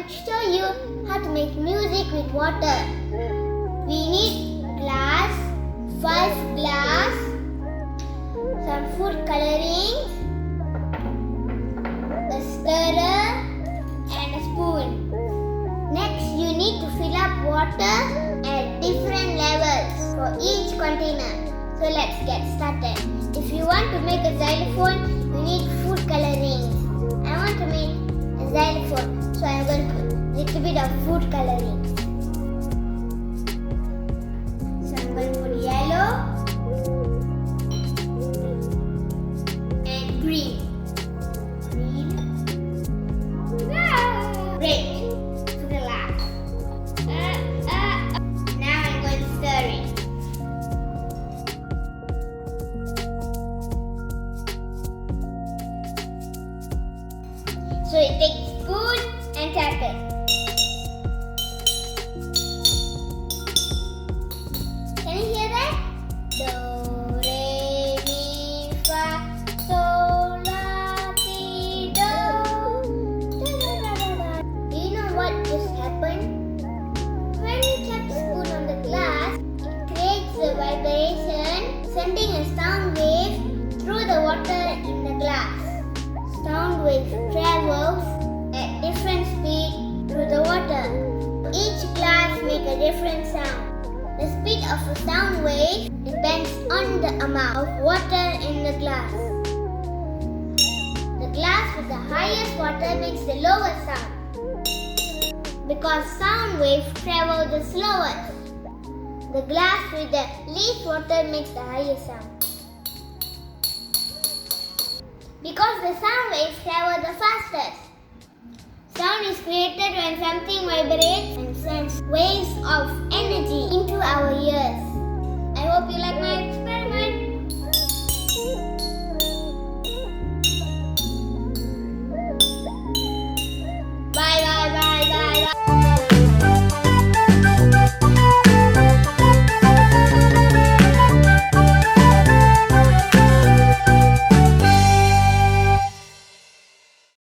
going to show you how to make music with water. We need glass, first glass, some food coloring, a stirrer and a spoon. Next, you need to fill up water at different levels for each container. So let's get started. If you want to make a xylophone, you need food coloring. I want to make a xylophone, so I'm going to put a little bit of food coloring. So I'm going to put yellow and green. Red to the last. Now I'm going to stir it. So you take a spoon and tap it. Can you hear that? Do, re, mi, fa, sol, la, ti, do. Do you know what just happened? When you tap the spoon on the glass, it creates a vibration, sending a sound wave through the water in the glass. Sound wave travels at different speed through the water. Each glass makes a different sound. The speed of a sound wave depends on the amount of water in the glass. The glass with the highest water makes the lowest sound, because sound waves travel the slowest. The glass with the least water makes the highest sound, because the sound waves travel the fastest. Sound is created when something vibrates and sends waves of energy into our ears.